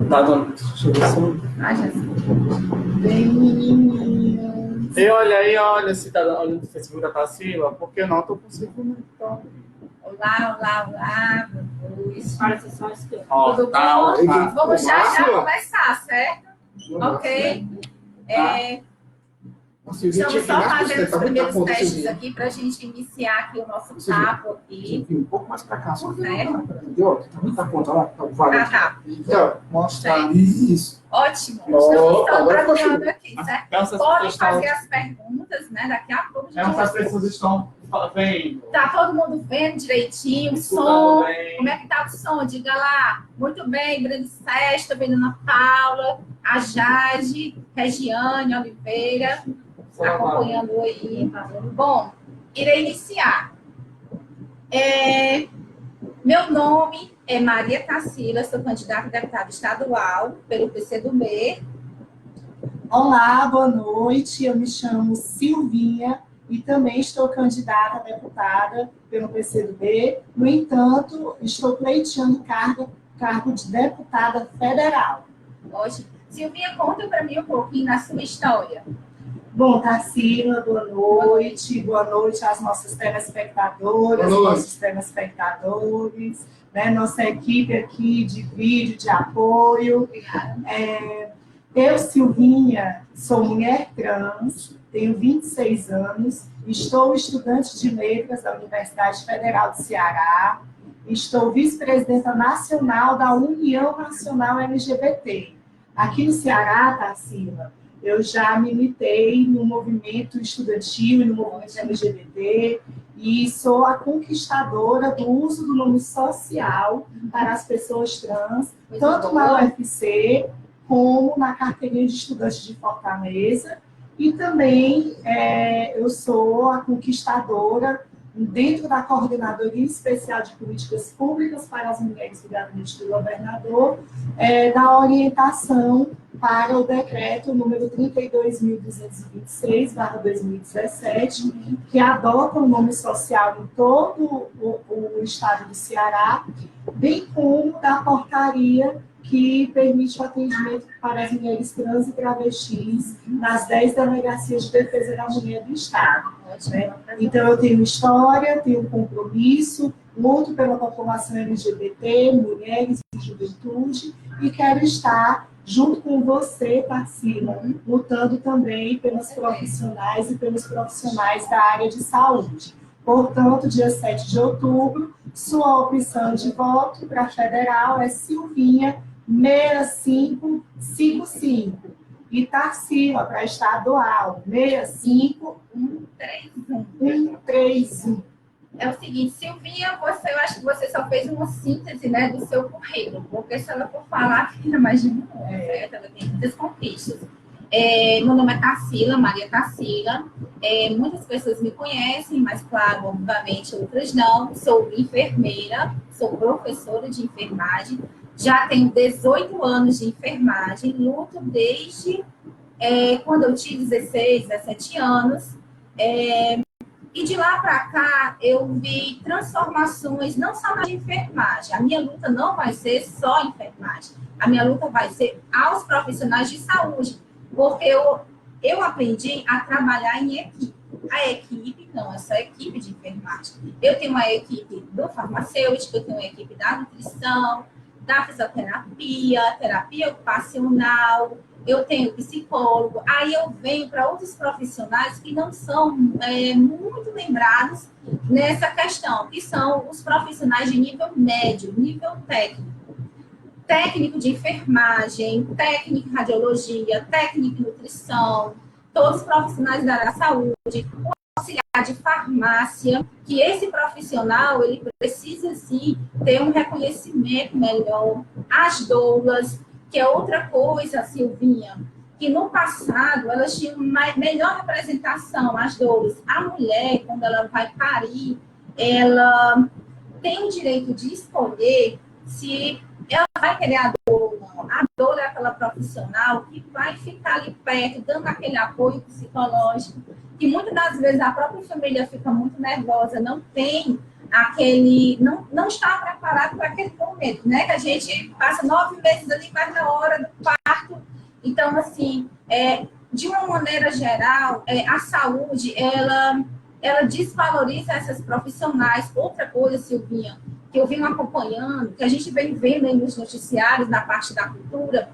Tá dando. Deixa eu ver se eu... Ah, já sei. Bem, menininhos. Aí, olha, se tá olhando no Facebook da Tarsila, porque eu não tô conseguindo. Então... Olá, olá, olá. Parece só isso. Tudo bom? Tá. Vamos já começar, certo? Ok. Estamos só fazendo os primeiros testes aqui para a gente iniciar aqui o nosso papo aqui. Um pouco mais para cá, só que Entendeu? Tá ponto, olha lá, Tá. Então, mostra isso. Ótimo. Estamos trabalhando aqui, certo? Podem estão... fazer as perguntas, né? Daqui a pouco a gente as pessoas estão vendo. Tá todo mundo vendo direitinho, o som. Como é que tá o som? Diga lá. Muito bem, grande Sérgio, vendo Ana Paula, a Jade, Regiane Oliveira, acompanhando aí. Bom, irei iniciar. Meu nome é Maria Tarsila, sou candidata a deputada estadual pelo PCdoB. Olá, boa noite. Eu me chamo Silvinha e também estou candidata a deputada pelo PCdoB. No entanto, estou pleiteando cargo de deputada federal. Ótimo. Silvinha, conta para mim um pouquinho da sua história. Bom, Tarsila, boa noite. Boa noite às nossas telespectadoras, nossos telespectadores, né? Nossa equipe aqui de vídeo, de apoio. Eu, Silvinha, sou mulher trans, tenho 26 anos, estou estudante de letras da Universidade Federal do Ceará, estou vice-presidenta nacional da União Nacional LGBT. Aqui no Ceará, Tarsila, eu já militei no movimento estudantil e no movimento LGBT e sou a conquistadora do uso do nome social para as pessoas trans, tanto na UFC como na carteirinha de estudante de Fortaleza. E também eu sou a conquistadora, dentro da Coordenadoria Especial de Políticas Públicas para as Mulheres do Gabinete do Governador, da orientação para o decreto número 32.226/2017, que adota o nome social em todo o estado do Ceará, bem como da portaria que permite o atendimento para as mulheres trans e travestis nas 10 delegacias de defesa da mulher do Estado. Né? Então, eu tenho história, tenho compromisso, luto pela população LGBT, mulheres e juventude, e quero estar junto com você, Tarsila, lutando também pelos profissionais e pelos profissionais da área de saúde. Portanto, dia 7 de outubro, sua opção de voto para federal é Silvinha 6555. E Tarsila para estadual 65131. É o seguinte, Silvinha, eu acho que você só fez uma síntese, né, do seu currículo, porque se ela for falar, fica mais de uma hora, certo? Ela tem muitas conquistas. Meu nome é Tarsila, Maria Tarsila. Muitas pessoas me conhecem, mas, claro, obviamente, outras não. Sou enfermeira, sou professora de enfermagem, já tenho 18 anos de enfermagem, luto desde quando eu tinha 16, 17 anos. E de lá para cá, eu vi transformações, não só na enfermagem. A minha luta não vai ser só enfermagem. A minha luta vai ser aos profissionais de saúde, porque eu aprendi a trabalhar em equipe. A equipe não é só a equipe de enfermagem. Eu tenho uma equipe do farmacêutico, eu tenho uma equipe da nutrição, da fisioterapia, terapia ocupacional, eu tenho psicólogo, aí eu venho para outros profissionais que não são muito lembrados nessa questão, que são os profissionais de nível médio, nível técnico. Técnico de enfermagem, técnico em radiologia, técnico em nutrição, todos os profissionais da área da saúde, o auxiliar de farmácia, que esse profissional, ele precisa, sim, ter um reconhecimento melhor. As doulas, que é outra coisa, Silvinha, que no passado elas tinham uma melhor representação, as doulas. A mulher, quando ela vai parir, ela tem o direito de escolher se ela vai querer a doula ou não. A doula é aquela profissional que vai ficar ali perto, dando aquele apoio psicológico, que muitas das vezes a própria família fica muito nervosa, não tem não está preparado para aquele momento, né? Que a gente passa 9 meses ali mais na hora do parto. Então, assim, de uma maneira geral, a saúde, ela desvaloriza essas profissionais. Outra coisa, Silvinha, que eu venho acompanhando, que a gente vem vendo aí nos noticiários, na parte da cultura,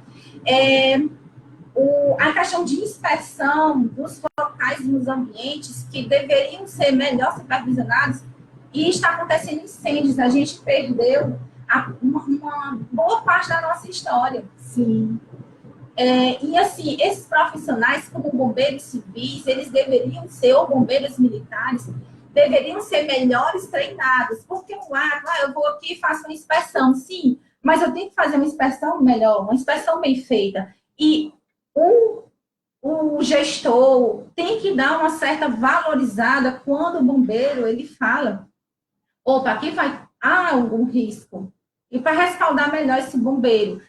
a questão de inspeção dos locais nos ambientes que deveriam ser melhor supervisionados, e está acontecendo incêndios. A gente perdeu uma boa parte da nossa história. Sim. E assim, esses profissionais, como bombeiros civis, eles deveriam ser, ou bombeiros militares, deveriam ser melhores treinados, porque eu vou aqui e faço uma inspeção, sim, mas eu tenho que fazer uma inspeção melhor, uma inspeção bem feita. E o gestor tem que dar uma certa valorizada quando o bombeiro ele fala, opa, aqui há algum risco. E para respaldar melhor esse bombeiro,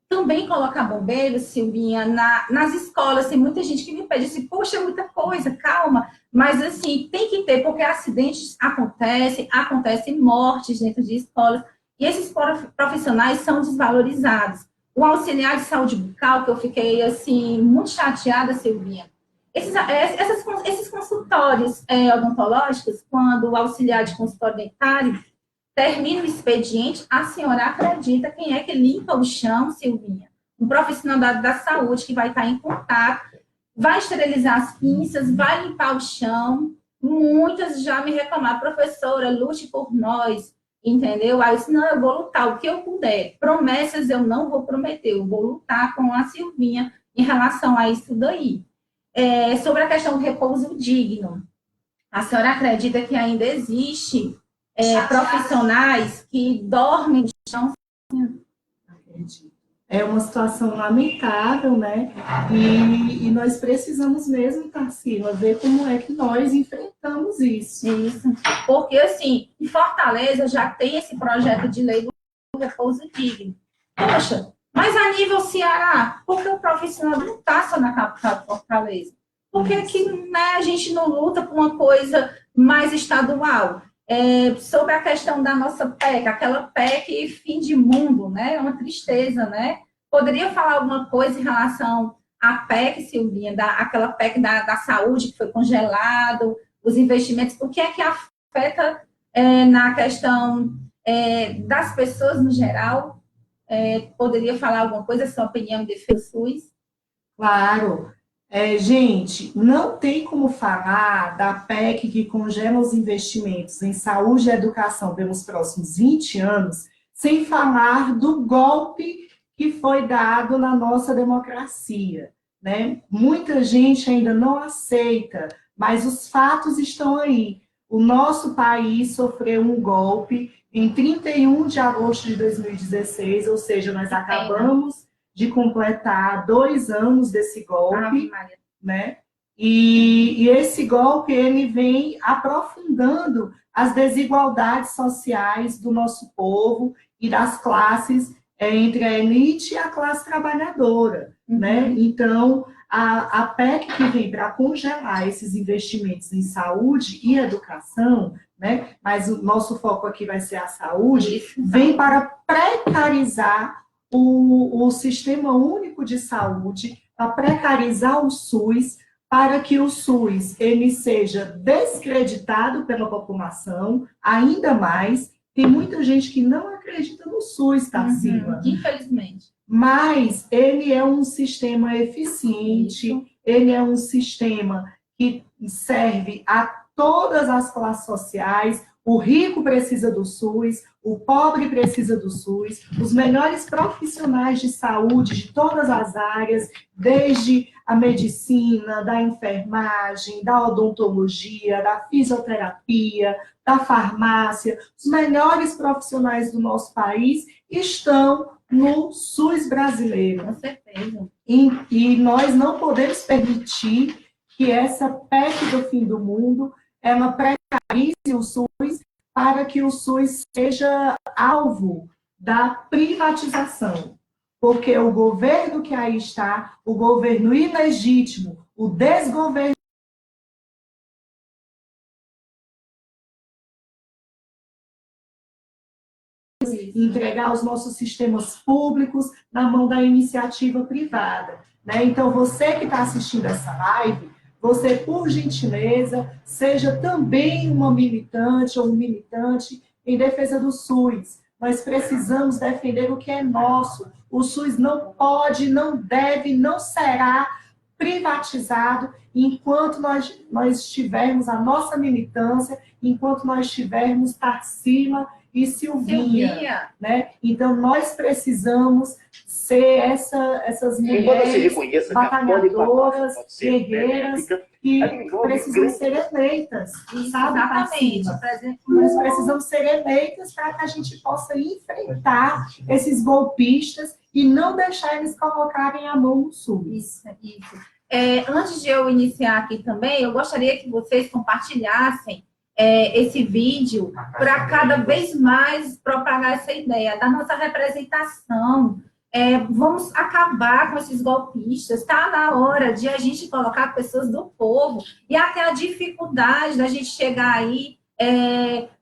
também colocar bombeiros, Silvinha, nas escolas. Tem muita gente que me pede assim, poxa, é muita coisa, calma. Mas, assim, tem que ter, porque acidentes acontecem mortes dentro de escolas, e esses profissionais são desvalorizados. O auxiliar de saúde bucal, que eu fiquei, assim, muito chateada, Silvinha, esses consultórios odontológicos, quando o auxiliar de consultório dentário termina o expediente, a senhora acredita quem é que limpa o chão, Silvinha? Um profissional da saúde que vai estar em contato, vai esterilizar as pinças, vai limpar o chão. Muitas já me reclamaram, professora, lute por nós, entendeu? Aí eu disse, não, eu vou lutar o que eu puder. Promessas eu não vou prometer, eu vou lutar com a Silvinha em relação a isso daí. Sobre a questão do repouso digno, a senhora acredita que ainda existe profissionais que dormem no chão? Acredito. É uma situação lamentável, né? E nós precisamos mesmo, Tarsila, ver como é que nós enfrentamos isso. Isso. Porque, assim, em Fortaleza já tem esse projeto de lei do repouso digno. Poxa, mas a nível Ceará, por que o profissional não está só na capital de Fortaleza? Por que né, a gente não luta por uma coisa mais estadual? Sobre a questão da nossa PEC, aquela PEC fim de mundo, né? É uma tristeza, né? Poderia falar alguma coisa em relação à PEC, Silvinha, aquela PEC da saúde que foi congelado, os investimentos, o que é que afeta na questão das pessoas no geral? Poderia falar alguma coisa, sua opinião em defesa do SUS? Claro. Gente, não tem como falar da PEC que congela os investimentos em saúde e educação pelos próximos 20 anos, sem falar do golpe que foi dado na nossa democracia, né? Muita gente ainda não aceita, mas os fatos estão aí. O nosso país sofreu um golpe em 31 de agosto de 2016, ou seja, nós acabamos de completar 2 anos desse golpe, né? E esse golpe, ele vem aprofundando as desigualdades sociais do nosso povo e das classes entre a elite e a classe trabalhadora, né? Então, a PEC que vem para congelar esses investimentos em saúde e educação, né? Mas o nosso foco aqui vai ser a saúde, vem para precarizar o Sistema Único de Saúde, para precarizar o SUS, para que o SUS ele seja descreditado pela população, ainda mais. Tem muita gente que não acredita no SUS, Tarsila. Infelizmente. Mas ele é um sistema eficiente, ele é um sistema que serve a todas as classes sociais. O rico precisa do SUS, o pobre precisa do SUS, os melhores profissionais de saúde de todas as áreas, desde a medicina, da enfermagem, da odontologia, da fisioterapia, da farmácia, os melhores profissionais do nosso país estão no SUS brasileiro. Com certeza. E nós não podemos permitir que essa PEC do fim do mundo ela precarize o SUS para que o SUS seja alvo da privatização. Porque o governo que aí está, o governo ilegítimo, o desgoverno entregar os nossos sistemas públicos na mão da iniciativa privada, né? Então, você que está assistindo essa live, você, por gentileza, seja também uma militante ou um militante em defesa do SUS. Nós precisamos defender o que é nosso. O SUS não pode, não deve, não será privatizado enquanto nós tivermos a nossa militância, enquanto nós tivermos Tarsila e Silvinha. Né? Então, nós precisamos ser essas mulheres batalhadoras, guerreiras, que precisam ser eleitas, sabe, Tarsila? Nós precisamos ser eleitas para que a gente possa enfrentar esses golpistas e não deixar eles colocarem a mão no SUS. Isso. Antes de eu iniciar aqui também, eu gostaria que vocês compartilhassem esse vídeo para cada vez mais propagar essa ideia da nossa representação. Vamos acabar com esses golpistas. Está na hora de a gente colocar pessoas do povo e até a dificuldade da gente chegar aí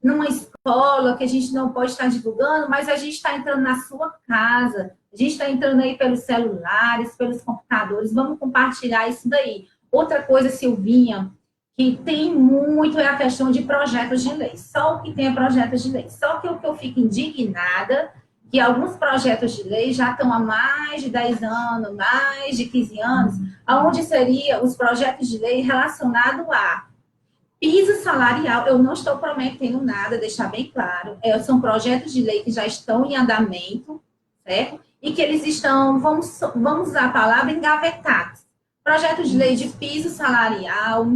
numa escola que a gente não pode estar divulgando, mas a gente está entrando na sua casa, a gente está entrando aí pelos celulares, pelos computadores. Vamos compartilhar isso daí. Outra coisa, Silvinha, que tem muito é a questão de projetos de lei. Só o que tem é projetos de lei. Só que o que eu fico indignada, que alguns projetos de lei já estão há mais de 10 anos, mais de 15 anos, onde seriam os projetos de lei relacionados a piso salarial. Eu não estou prometendo nada, deixar bem claro. São projetos de lei que já estão em andamento, certo? E que eles estão, vamos usar a palavra, engavetados. Projetos de lei de piso salarial,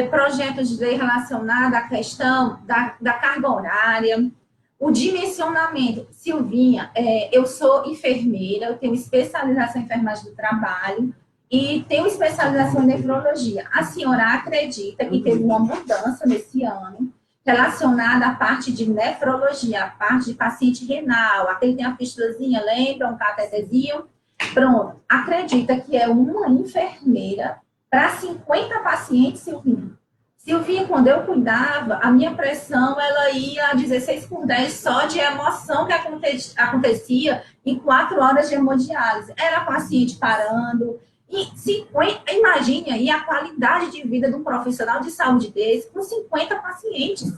projetos de lei relacionados à questão da carga horária, o dimensionamento. Silvinha, eu sou enfermeira, eu tenho especialização em enfermagem do trabalho e tenho especialização em nefrologia. A senhora acredita que teve uma mudança nesse ano relacionada à parte de nefrologia, a parte de paciente renal, aquele tem a fistulazinha, lembra? Um catetezinho? Pronto. Acredita que é uma enfermeira para 50 pacientes, Silvinha. Silvinha, quando eu cuidava, a minha pressão, ela ia a 16/10 só de emoção que acontecia em 4 horas de hemodiálise. Era paciente parando. E 50, imagine aí a qualidade de vida de um profissional de saúde desse com 50 pacientes.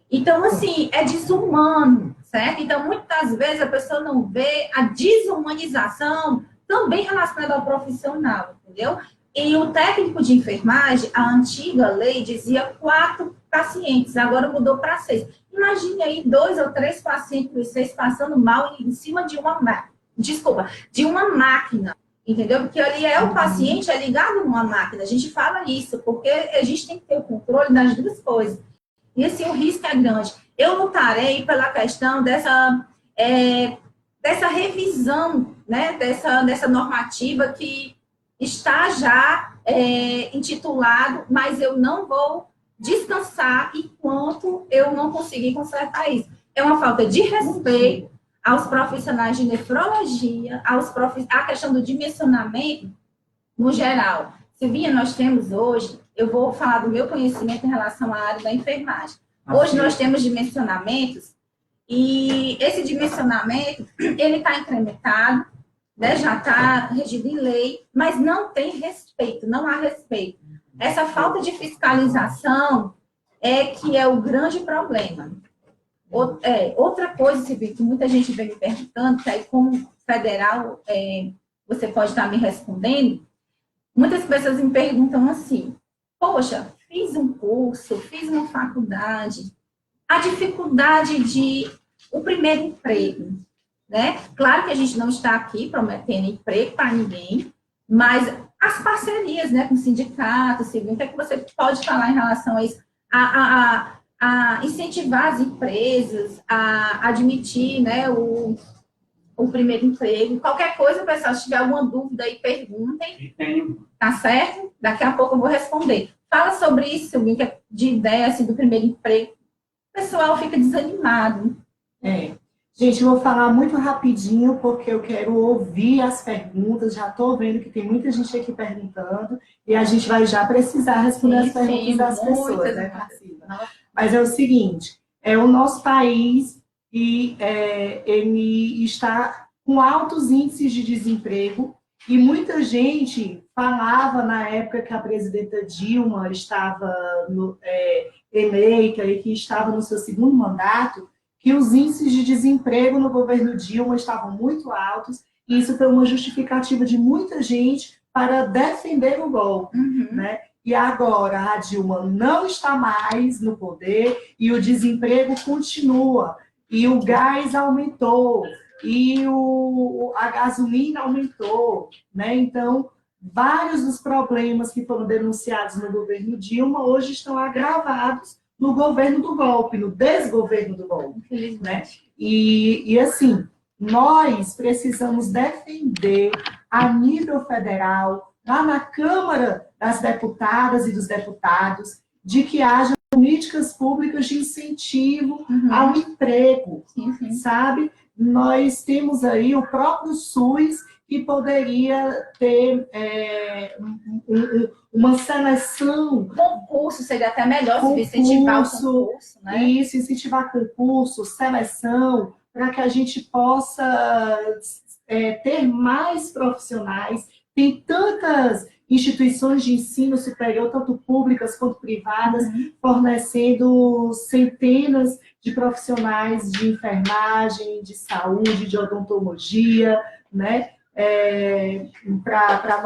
Então, assim, é desumano, certo? Então, muitas vezes a pessoa não vê a desumanização também relacionada ao profissional, entendeu? E o técnico de enfermagem, a antiga lei dizia 4 pacientes, agora mudou para 6. Imagine aí 2 ou 3 pacientes dos 6 passando mal em cima de uma máquina, entendeu? Porque ali o paciente é ligado numa máquina, a gente fala isso, porque a gente tem que ter o controle das duas coisas. E assim, o risco é grande. Eu lutarei pela questão dessa revisão, né, dessa normativa que está já intitulado, mas eu não vou descansar enquanto eu não conseguir consertar isso. É uma falta de respeito aos profissionais de nefrologia, a questão do dimensionamento no geral. Silvinha, nós temos hoje, eu vou falar do meu conhecimento em relação à área da enfermagem. Hoje nós temos dimensionamentos e esse dimensionamento, ele está incrementado, né, já está regido em lei, mas não tem respeito, não há respeito. Essa falta de fiscalização que é o grande problema. Outra coisa, Silvia, que muita gente vem me perguntando, que aí como federal você pode estar me respondendo, muitas pessoas me perguntam assim, poxa, fiz um curso, fiz uma faculdade, a dificuldade de o primeiro emprego, né? Claro que a gente não está aqui prometendo emprego para ninguém, mas as parcerias, né, com sindicatos, Silvia, o que é que você pode falar em relação a isso? A incentivar as empresas a admitir, né, o primeiro emprego. Qualquer coisa, pessoal, se tiver alguma dúvida aí, perguntem. Tá certo? Daqui a pouco eu vou responder. Fala sobre isso, Silvia, de ideia assim, do primeiro emprego. O pessoal fica desanimado. Gente, eu vou falar muito rapidinho, porque eu quero ouvir as perguntas. Já estou vendo que tem muita gente aqui perguntando, e a gente vai já precisar responder as perguntas das pessoas, né, Tarsila? Mas é o seguinte, o nosso país e ele está com altos índices de desemprego, e muita gente falava na época que a presidenta Dilma estava eleita e que estava no seu segundo mandato, que os índices de desemprego no governo Dilma estavam muito altos, e isso foi uma justificativa de muita gente para defender o golpe, né? E agora a Dilma não está mais no poder e o desemprego continua, e o gás aumentou, e a gasolina aumentou, né? Então, vários dos problemas que foram denunciados no governo Dilma hoje estão agravados no governo do golpe, no desgoverno do golpe, né? E assim, nós precisamos defender a nível federal, lá na Câmara das Deputadas e dos Deputados, de que haja políticas públicas de incentivo ao emprego, sabe? Nós temos aí o próprio SUS, que poderia ter uma seleção. Concurso seria até melhor se incentivar o concurso, né? Isso, incentivar concurso, seleção, para que a gente possa ter mais profissionais. Tem tantas instituições de ensino superior, tanto públicas quanto privadas, fornecendo centenas de profissionais de enfermagem, de saúde, de odontologia, né? Para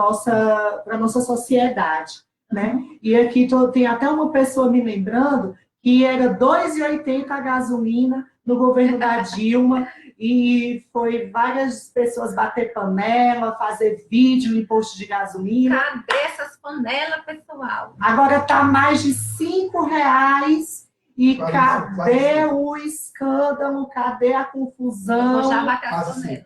a nossa sociedade, né? E aqui tem até uma pessoa me lembrando que era R$ 2,80 a gasolina no governo da Dilma, e foi várias pessoas bater panela, fazer vídeo em posto de gasolina. Cadê essas panelas, pessoal? Agora está mais de R$ 5. E cadê o escândalo? Cadê a confusão? Eu vou já bater a panela.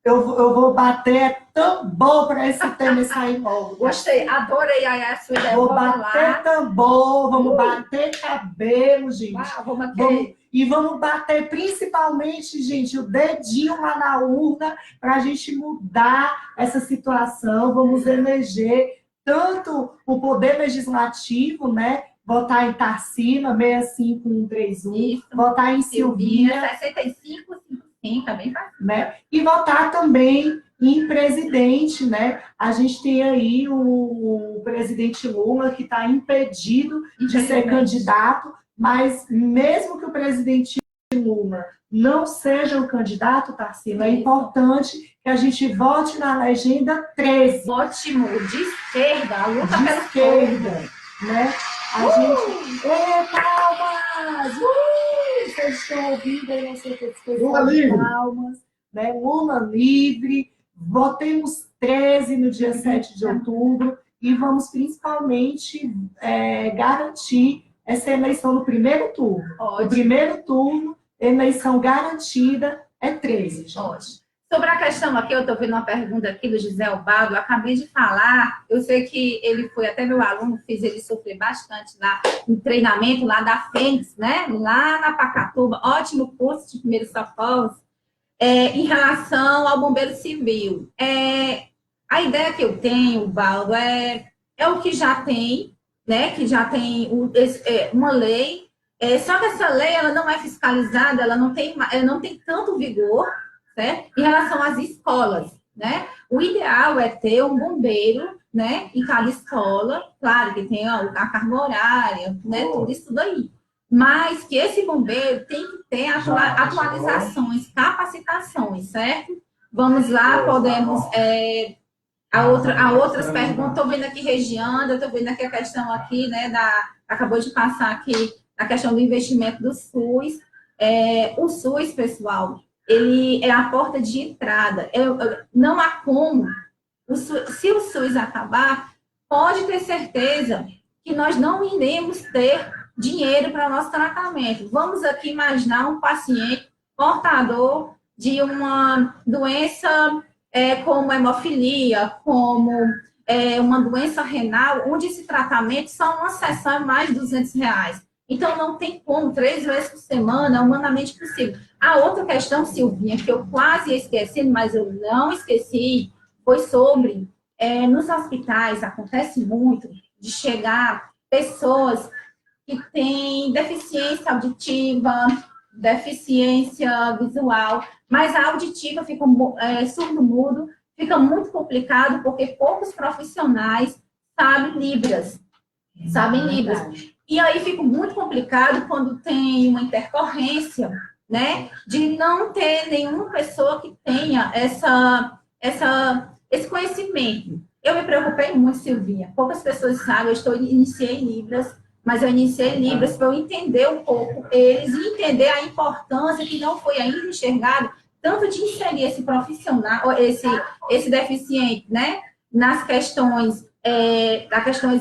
Eu vou bater tambor para esse tema sair logo. Gostei, adorei a sua ideia. Vou bater tambor, vamos bater cabelo, gente. Vou bater. E vamos bater principalmente, gente, o dedinho lá na urna para a gente mudar essa situação. Vamos eleger tanto o Poder Legislativo, né? Votar em Tarsila, 65131. Isso. Votar em Silvinha. 6555, também faz. Né? E votar também em presidente, né? A gente tem aí o presidente Lula, que está impedido de ser candidato, mas mesmo que o presidente Lula não seja o candidato, Tarsila, é importante que a gente vote na legenda 13. Ótimo, de esquerda, a luta de pela esquerda, né? A gente... palmas! Vocês estão ouvindo aí, não sei o que vocês estão palmas, né? Lula livre, votemos 13 no dia 7 de outubro e vamos principalmente garantir essa eleição no primeiro turno. Ótimo. No primeiro turno, eleição garantida é 13, gente. Ótimo. Sobre a questão aqui, eu estou vendo uma pergunta aqui do José Albaldo, eu acabei de falar, eu sei que ele foi até meu aluno, fiz ele sofrer bastante lá no treinamento lá da Fênix, né? Lá na Pacatuba, ótimo curso de primeiros socorros, em relação ao bombeiro civil. A ideia que eu tenho, Baldo, é o que já tem, né? Que já tem uma lei, só que essa lei ela não é fiscalizada, ela não tem tanto vigor, certo? Em relação às escolas, né? O ideal é ter um bombeiro, né? Em cada escola, claro que tem a carga horária, né? Tudo isso aí. Mas que esse bombeiro tem que ter atualizações, capacitações, certo? Vamos lá, podemos... A outras perguntas, estou vendo aqui Regianda, estou vendo aqui a questão aqui, né? Acabou de passar aqui a questão do investimento do SUS. O SUS, pessoal, ele é a porta de entrada. Não há como, se o SUS acabar, pode ter certeza que nós não iremos ter dinheiro para nosso tratamento. Vamos aqui imaginar um paciente portador de uma doença como hemofilia, como uma doença renal, onde esse tratamento só uma sessão é mais de R$200. Então, não tem como, 3 vezes por semana, é humanamente possível. A outra questão, Silvinha, que eu quase esqueci, mas eu não esqueci, foi sobre, nos hospitais, acontece muito, de chegar pessoas que têm deficiência auditiva, deficiência visual, mas a auditiva fica surdo-mudo, fica muito complicado porque poucos profissionais sabem Libras. E aí fica muito complicado quando tem uma intercorrência, né, de não ter nenhuma pessoa que tenha esse conhecimento. Eu me preocupei muito, Silvinha. Poucas pessoas sabem, iniciei Libras, mas eu iniciei Libras para eu entender um pouco eles e entender a importância que não foi ainda enxergado, tanto de inserir esse profissional, esse deficiente, né, nas questões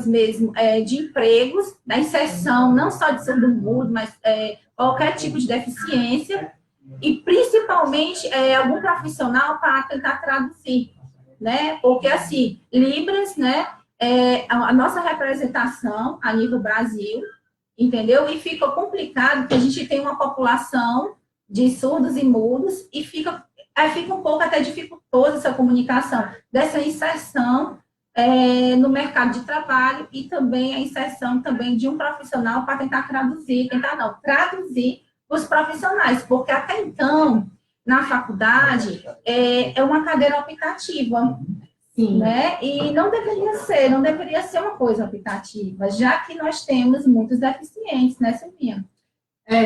mesmo de empregos, da inserção, não só de surdo-mudo, mas qualquer tipo de deficiência, e principalmente algum profissional para tentar traduzir, né? Porque, assim, Libras, né, a nossa representação a nível Brasil, entendeu? E fica complicado, porque a gente tem uma população de surdos e mudos, e fica um pouco até dificultosa essa comunicação, dessa inserção no mercado de trabalho e também a inserção também de um profissional para tentar traduzir os profissionais, porque até então, na faculdade, é uma cadeira optativa, sim, né? E não deveria ser uma coisa optativa, já que nós temos muitos deficientes, né, Silvinha?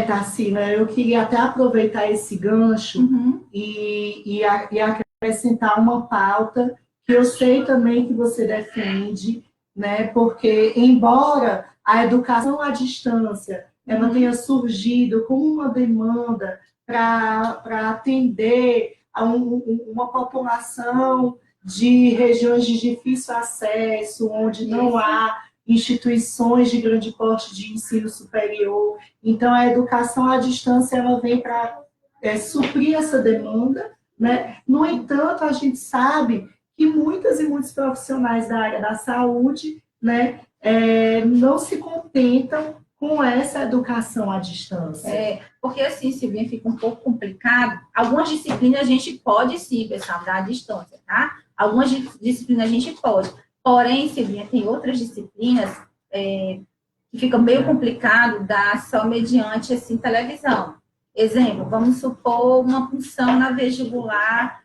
Tarsila, eu queria até aproveitar esse gancho e acrescentar uma pauta que eu sei também que você defende, né? Porque, embora a educação à distância ela tenha surgido como uma demanda para atender a uma população de regiões de difícil acesso, onde não há instituições de grande porte de ensino superior. Então, a educação à distância ela vem para suprir essa demanda, né? No entanto, a gente sabe que muitas e muitos profissionais da área da saúde, né, não se contentam com essa educação à distância. Porque assim, Silvinha, fica um pouco complicado. Algumas disciplinas a gente pode sim, pessoal, dar à distância, tá? Algumas disciplinas a gente pode. Porém, Silvinha, tem outras disciplinas que fica meio complicado dar só mediante, assim, televisão. Exemplo, vamos supor uma punção na vestibular,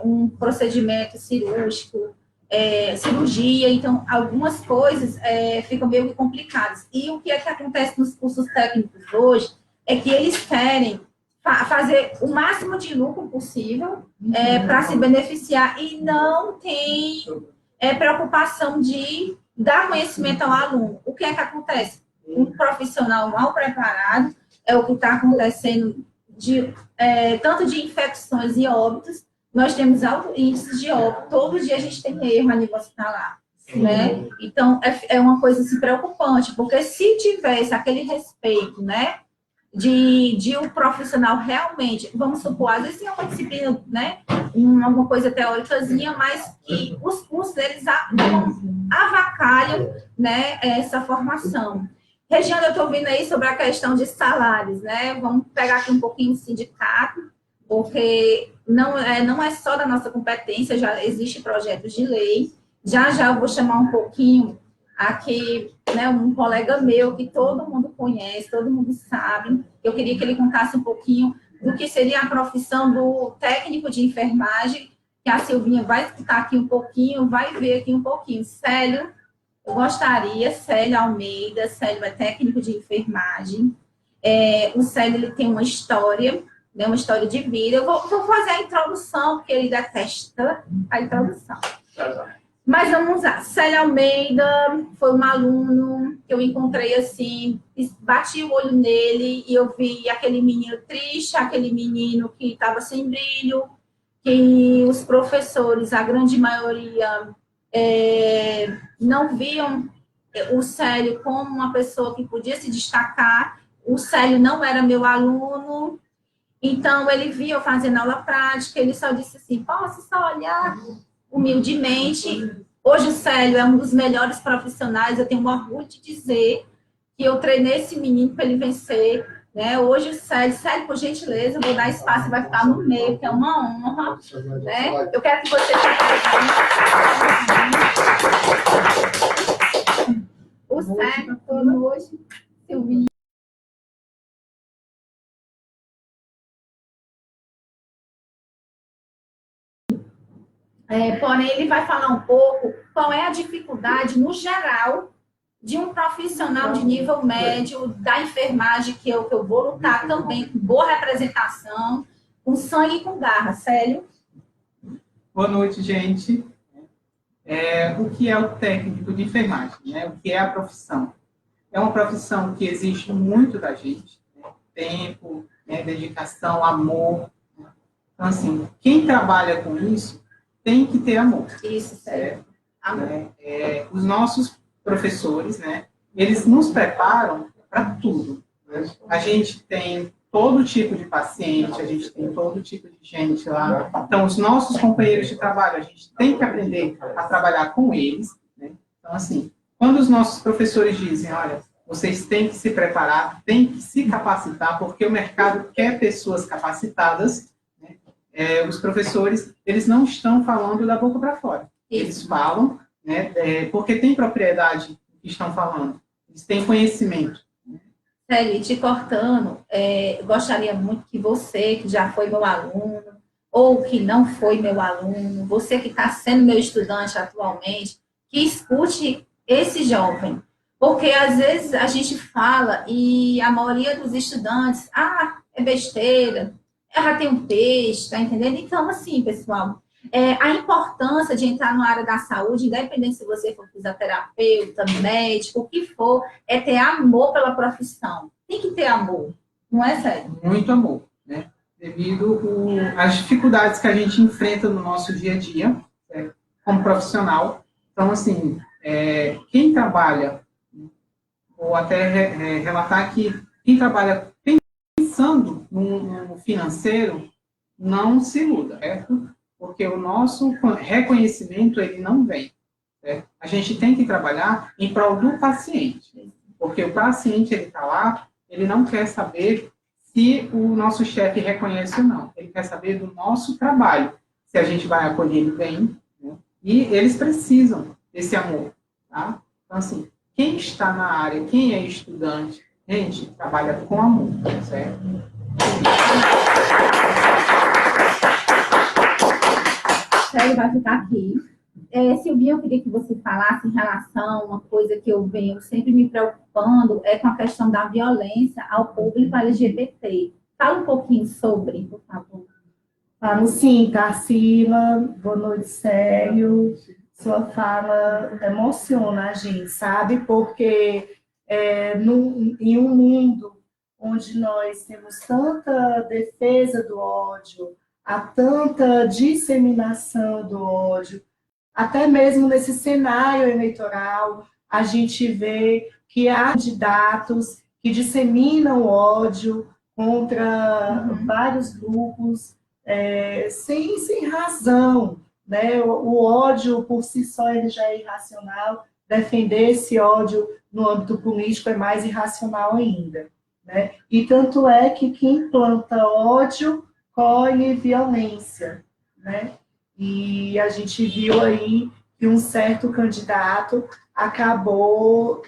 um procedimento cirúrgico, cirurgia, então algumas coisas ficam meio que complicadas. E o que é que acontece nos cursos técnicos hoje é que eles querem fazer o máximo de lucro possível para se beneficiar e não tem preocupação de dar conhecimento ao aluno. O que é que acontece? Um profissional mal preparado é o que está acontecendo tanto de infecções e óbitos. Nós temos alto índice de óbito, todo dia a gente tem erro a nível hospitalar, né? Então, é uma coisa assim, preocupante, porque se tivesse aquele respeito, né, de um profissional realmente, vamos supor, às vezes é uma disciplina, né, alguma coisa teóricazinha, mas que os cursos, eles avacalham, né, essa formação. Regiane, eu estou ouvindo aí sobre a questão de salários, né? Vamos pegar aqui um pouquinho o sindicato, porque não é só da nossa competência, já existem projetos de lei. Já eu vou chamar um pouquinho aqui, né, um colega meu que todo mundo conhece, todo mundo sabe. Eu queria que ele contasse um pouquinho do que seria a profissão do técnico de enfermagem, que a Silvinha vai escutar aqui um pouquinho, vai ver aqui um pouquinho. Célio, eu gostaria, Célio Almeida, Célio é técnico de enfermagem. O Célio, ele tem uma história, né, uma história de vida. Eu vou fazer a introdução, porque ele detesta a introdução. Mas vamos lá. Célio Almeida foi um aluno que eu encontrei assim, bati o olho nele e eu vi aquele menino triste, aquele menino que estava sem brilho, que os professores, a grande maioria, não viam o Célio como uma pessoa que podia se destacar. O Célio não era meu aluno, então ele via eu fazendo aula prática, ele só disse assim, posso só olhar humildemente. Hoje o Célio é um dos melhores profissionais, eu tenho orgulho de dizer que eu treinei esse menino para ele vencer, né? Hoje o Célio, por gentileza, eu vou dar espaço, vai ficar no meio, que é uma honra, né? Eu quero que você o Célio, hoje, Silvinha. Porém, ele vai falar um pouco qual é a dificuldade, no geral, de um profissional de nível médio da enfermagem, que eu vou lutar também com boa representação, com sangue e com garra. Célio? Boa noite, gente. O que é o técnico de enfermagem? Né? O que é a profissão? É uma profissão que exige muito da gente, né? Tempo, né? Dedicação, amor. Né? Então, assim, quem trabalha com isso tem que ter amor. Isso, Célio. Amor. Os nossos professores, né? Eles nos preparam para tudo. Né? A gente tem todo tipo de paciente, a gente tem todo tipo de gente lá. Então, os nossos companheiros de trabalho, a gente tem que aprender a trabalhar com eles. Né? Então, assim, quando os nossos professores dizem, olha, vocês têm que se preparar, têm que se capacitar, porque o mercado quer pessoas capacitadas, né? Os professores, eles não estão falando da boca para fora. Eles falam, né? Porque tem propriedade que estão falando. Eles têm conhecimento. Célio, te cortando, eu gostaria muito que você, que já foi meu aluno, ou que não foi meu aluno, você que está sendo meu estudante atualmente, que escute esse jovem. Porque, às vezes, a gente fala e a maioria dos estudantes, é besteira, já tem um peixe, tá entendendo? Então, assim, pessoal, a importância de entrar na área da saúde, independente se você for fisioterapeuta, médico, o que for, é ter amor pela profissão. Tem que ter amor, não é, Célio? Muito amor, né? Devido às dificuldades que a gente enfrenta no nosso dia a dia, como profissional. Então, assim, quem trabalha, vou até relatar que quem trabalha pensando no financeiro, não se iluda, certo? Porque o nosso reconhecimento, ele não vem. Certo? A gente tem que trabalhar em prol do paciente. Porque o paciente, ele está lá, ele não quer saber se o nosso chefe reconhece ou não. Ele quer saber do nosso trabalho, se a gente vai acolher ele bem. Né? E eles precisam desse amor. Tá? Então, assim, quem está na área, quem é estudante, gente, trabalha com amor, certo? Célio vai ficar aqui. Silvinha, eu queria que você falasse em relação a uma coisa que eu venho sempre me preocupando, com a questão da violência ao público LGBT. Fala um pouquinho sobre, por favor. Falo sim, Tarsila. Boa noite, Célio. Sua fala emociona a gente, sabe? Porque em um mundo onde nós temos tanta defesa do ódio, há tanta disseminação do ódio, até mesmo nesse cenário eleitoral, a gente vê que há candidatos que disseminam ódio contra vários grupos sem razão. Né? O ódio, por si só, ele já é irracional. Defender esse ódio no âmbito político é mais irracional ainda. Né? E tanto é que quem planta ódio colhe violência. Né? E a gente viu aí que um certo candidato acabou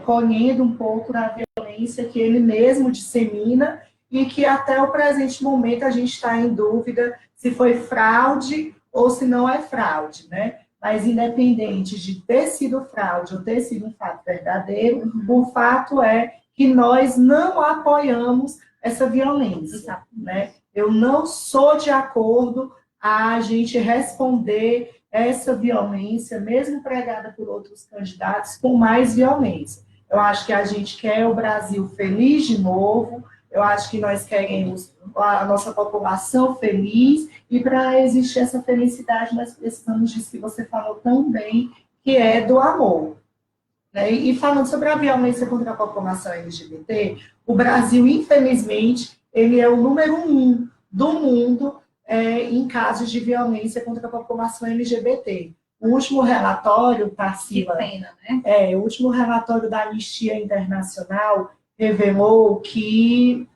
colhendo um pouco da violência que ele mesmo dissemina e que até o presente momento a gente está em dúvida se foi fraude ou se não é fraude, né? Mas independente de ter sido fraude ou ter sido um fato verdadeiro, o fato é que nós não apoiamos essa violência, né? Eu não sou de acordo a gente responder essa violência, mesmo pregada por outros candidatos, com mais violência. Eu acho que a gente quer o Brasil feliz de novo, eu acho que nós queremos a nossa população feliz, e para existir essa felicidade, nós precisamos disso que você falou também, que é do amor. Né? E falando sobre a violência contra a população LGBT, o Brasil, infelizmente, ele é o número 1 do mundo em casos de violência contra a população LGBT. O último relatório, Tarsila, né? O último relatório da Anistia Internacional revelou que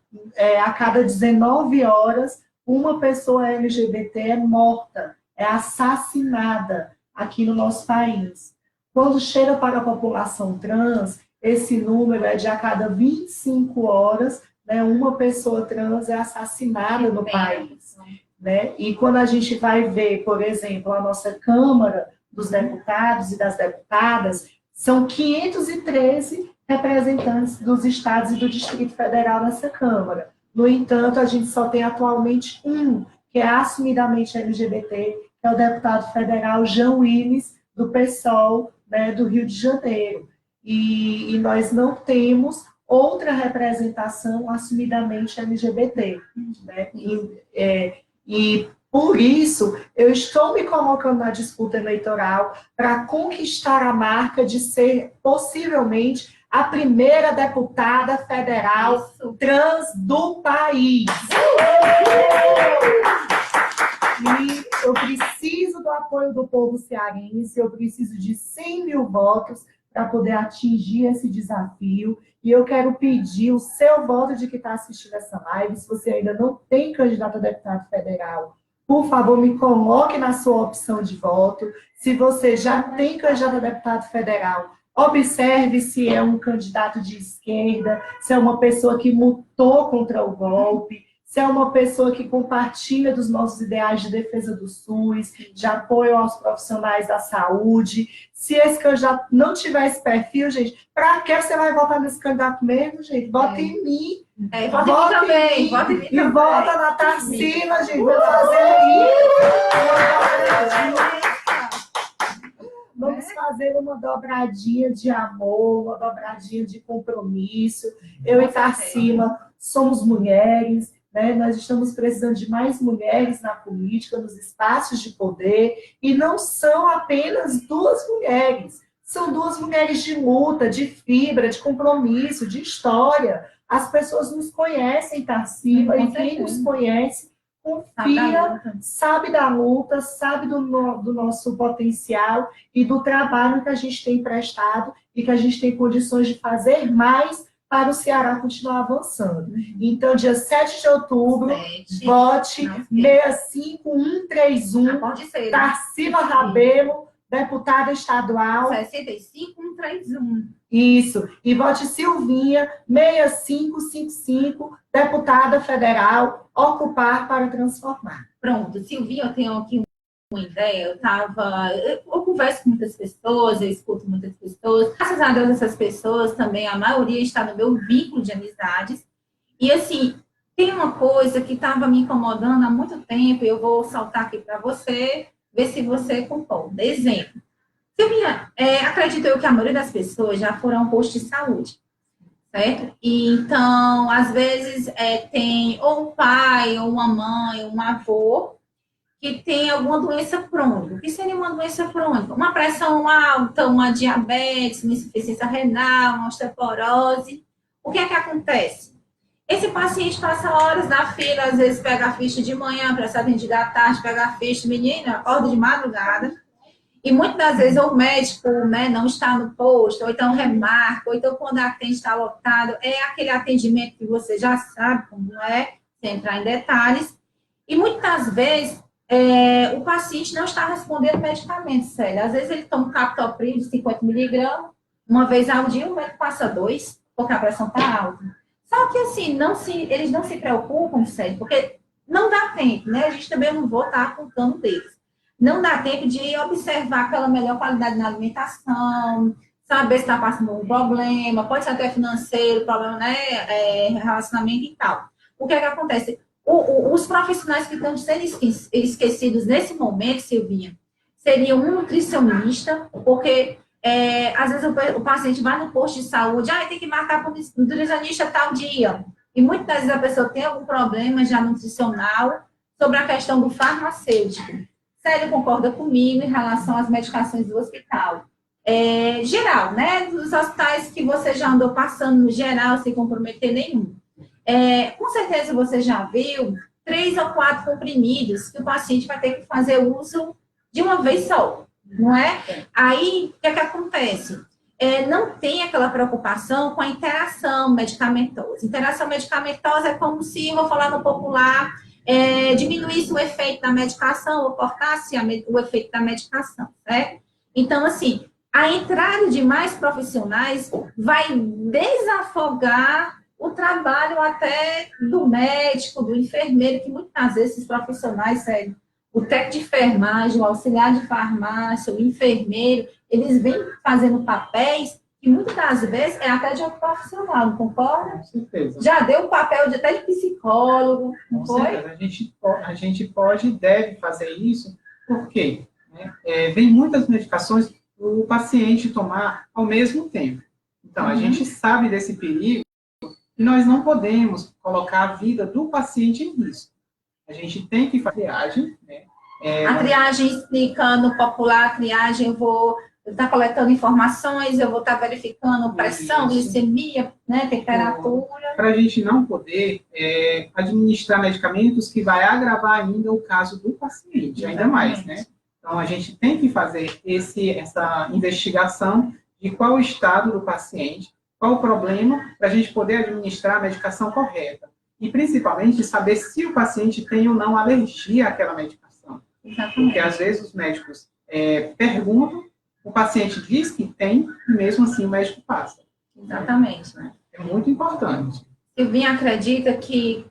a cada 19 horas, uma pessoa LGBT é morta, é assassinada aqui no nosso país. Quando chega para a população trans, esse número é de a cada 25 horas, né, uma pessoa trans é assassinada no país. né? E quando a gente vai ver, por exemplo, a nossa Câmara dos Deputados e das Deputadas, são 513 representantes dos estados e do Distrito Federal nessa Câmara. No entanto, a gente só tem atualmente um, que é assumidamente LGBT, que é o deputado federal Jean Willis, do PSOL, né, do Rio de Janeiro. E nós não temos outra representação assumidamente LGBT. Né? E por isso, eu estou me colocando na disputa eleitoral para conquistar a marca de ser, possivelmente, a primeira deputada federal trans do país. E eu preciso do apoio do povo cearense, eu preciso de 100 mil votos para poder atingir esse desafio. E eu quero pedir o seu voto de que está assistindo essa live. Se você ainda não tem candidato a deputado federal, por favor, me coloque na sua opção de voto. Se você já tem candidato a deputado federal, observe se é um candidato de esquerda, se é uma pessoa que lutou contra o golpe, se é uma pessoa que compartilha dos nossos ideais de defesa do SUS, de apoio aos profissionais da saúde. Se esse candidato não tiver esse perfil, gente, para que você vai votar nesse candidato mesmo, gente? Vota em mim. Vota em mim também. Vota em mim e vota na Tarsila, gente. Vou fazer Vamos fazer uma dobradinha de amor, uma dobradinha de compromisso. Eu e Tarsila somos mulheres, né? Nós estamos precisando de mais mulheres na política, nos espaços de poder, e não são apenas duas mulheres, são duas mulheres de luta, de fibra, de compromisso, de história. As pessoas nos conhecem, Tarsila, e quem nos conhece confia, sabe da luta, sabe do nosso potencial e do trabalho que a gente tem prestado e que a gente tem condições de fazer mais para o Ceará continuar avançando. Então, dia 7 de outubro, vote 65131, Tarsila Rabelo, deputada estadual. 65131. Isso. E vote Silvinha, 6555, deputada federal, ocupar para transformar. Pronto, Silvinha, eu tenho aqui uma ideia. Eu converso com muitas pessoas, eu escuto muitas pessoas. Graças a Deus, essas pessoas também, a maioria está no meu vínculo de amizades. E, assim, tem uma coisa que estava me incomodando há muito tempo, e eu vou saltar aqui para você, ver se você concorda. Exemplo. Silvinha, acredito eu que a maioria das pessoas já foram a um posto de saúde, certo? E, então, às vezes, tem ou um pai, ou uma mãe, ou um avô, que tem alguma doença crônica. O que seria uma doença crônica? Uma pressão alta, uma diabetes, uma insuficiência renal, uma osteoporose. O que é que acontece? Esse paciente passa horas na fila, às vezes pega a ficha de manhã, presta atendido à tarde, pega a ficha, menina, acorda de madrugada. E muitas das vezes o médico, né, não está no posto, ou então remarca, ou então quando a atende está lotado, é aquele atendimento que você já sabe como é, sem entrar em detalhes. E muitas vezes o paciente não está respondendo medicamentos, sério. Às vezes ele toma um captopril de 50 miligramas, uma vez ao dia, o médico passa 2, porque a pressão está alta. Só que assim, eles não se preocupam, sério, porque não dá tempo, né? A gente também não vou estar apontando deles. Não dá tempo de observar aquela melhor qualidade na alimentação, saber se está passando um problema, pode ser até financeiro, problema, né, relacionamento e tal. O que é que acontece? Os profissionais que estão sendo esquecidos nesse momento, Silvinha, seriam um nutricionista, porque às vezes o paciente vai no posto de saúde, tem que marcar para o nutricionista tal dia. E muitas vezes a pessoa tem algum problema já nutricional sobre a questão do farmacêutico. Célio concorda comigo em relação às medicações do hospital. Geral, né? Dos hospitais que você já andou passando no geral, sem comprometer nenhum. Com certeza você já viu 3 ou 4 comprimidos que o paciente vai ter que fazer uso de uma vez só, não é? Aí, o que é que acontece? Não tem aquela preocupação com a interação medicamentosa. Interação medicamentosa é como se, vou falar no popular, diminuísse o efeito da medicação ou cortasse o efeito da medicação, certo? Então, assim, a entrada de mais profissionais vai desafogar o trabalho até do médico, do enfermeiro, que muitas vezes esses profissionais, sério, o técnico de enfermagem, o auxiliar de farmácia, o enfermeiro, eles vêm fazendo papéis que muitas das vezes é até de outro profissional, não concorda? Com certeza. Já deu o papel até de psicólogo, não Com foi? certeza. A gente pode e deve fazer isso, porque vem muitas medicações o paciente tomar ao mesmo tempo. Então, a gente sabe desse perigo e nós não podemos colocar a vida do paciente em risco. A gente tem que fazer triagem, né? A triagem explica no popular, a triagem eu vou estar coletando informações, eu vou estar verificando pressão, glicemia, né, temperatura. Para a gente não poder administrar medicamentos que vai agravar ainda o caso do paciente, ainda mais, né? Então, a gente tem que fazer essa investigação de qual o estado do paciente, qual o problema, para a gente poder administrar a medicação correta. E, principalmente, saber se o paciente tem ou não alergia àquela medicação. Exatamente. Porque, às vezes, os médicos perguntam, o paciente diz que tem, e mesmo assim o médico passa. Exatamente. Né? É muito importante. Silvinha acredita que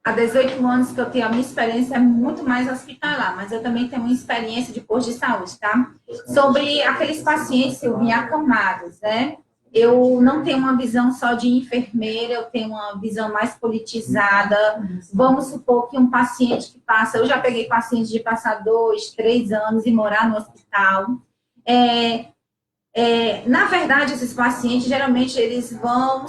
há 18 anos que eu tenho a minha experiência é muito mais hospitalar, mas eu também tenho uma experiência de posto de saúde, tá? Sobre aqueles pacientes, Silvinha, acamados, né? Eu não tenho uma visão só de enfermeira, eu tenho uma visão mais politizada. Vamos supor que um paciente que passa... Eu já peguei paciente de passar 2, 3 anos e morar no hospital. Na verdade, esses pacientes, geralmente, eles vão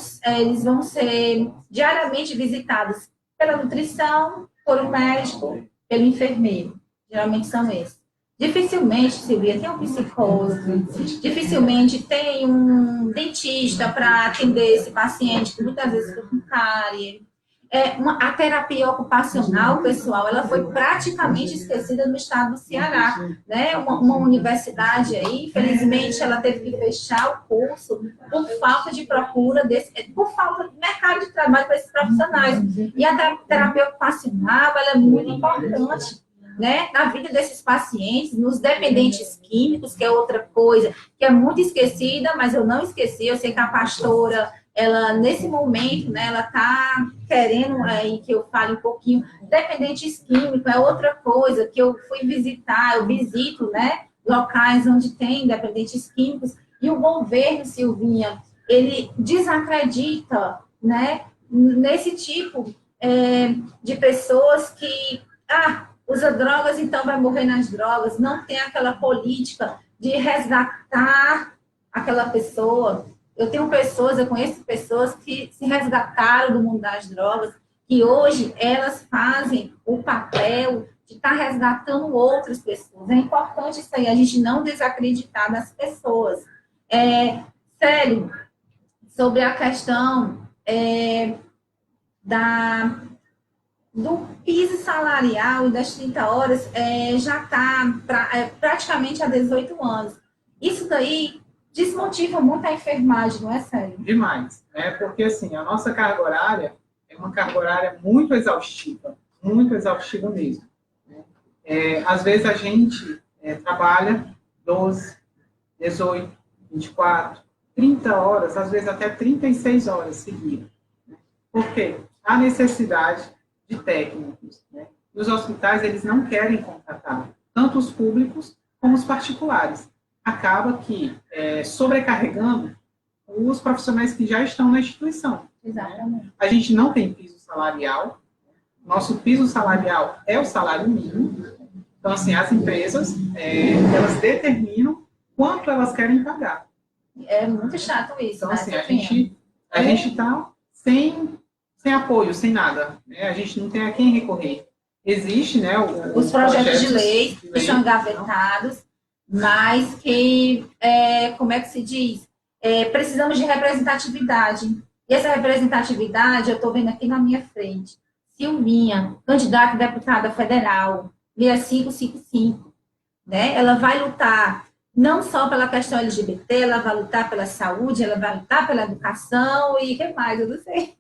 ser diariamente visitados pela nutrição, por um médico, pelo enfermeiro. Geralmente são esses. Dificilmente, Silvia, tem um psicólogo, dificilmente tem um dentista para atender esse paciente, que muitas vezes fica com cárie. A terapia ocupacional, pessoal, ela foi praticamente esquecida no estado do Ceará, né? Uma universidade aí, infelizmente, ela teve que fechar o curso por falta de procura por falta de mercado de trabalho para esses profissionais. E a terapia ocupacional, ela é muito importante, né, na vida desses pacientes, nos dependentes químicos, que é outra coisa que é muito esquecida, mas eu não esqueci. Eu sei que a pastora, ela, nesse momento, né, ela está querendo aí que eu fale um pouquinho. Dependentes químicos é outra coisa que eu fui visitar, eu visito, né, locais onde tem dependentes químicos, e o governo, Silvinha, ele desacredita, né, nesse tipo de pessoas que, usa drogas, então vai morrer nas drogas. Não tem aquela política de resgatar aquela pessoa. Eu conheço pessoas que se resgataram do mundo das drogas, que hoje elas fazem o papel de estar resgatando outras pessoas. É importante isso aí, a gente não desacreditar das pessoas. Célio, sobre a questão do piso salarial e das 30 horas, já está praticamente há 18 anos. Isso daí desmotiva muito a enfermagem, não é, sério? Demais, né? Porque, assim, a nossa carga horária é uma carga horária muito exaustiva mesmo. Às vezes a gente trabalha 12, 18, 24, 30 horas, às vezes até 36 horas seguidas. Por quê? Há necessidade de técnicos, né? Os hospitais, eles não querem contratar, tanto os públicos como os particulares. Acaba que sobrecarregando os profissionais que já estão na instituição. Exatamente. A gente não tem piso salarial, nosso piso salarial é o salário mínimo. Então, assim, as empresas, elas determinam quanto elas querem pagar. É muito chato isso. Então, né, assim, a gente está sem apoio, sem nada, né? A gente não tem a quem recorrer. Existe, né, os projetos de lei que são engavetados, mas que, como é que se diz? Precisamos de representatividade. E essa representatividade, eu estou vendo aqui na minha frente. Silvinha, candidata a deputada federal, 6555, né? Ela vai lutar não só pela questão LGBT, ela vai lutar pela saúde, ela vai lutar pela educação e o que mais? Eu não sei.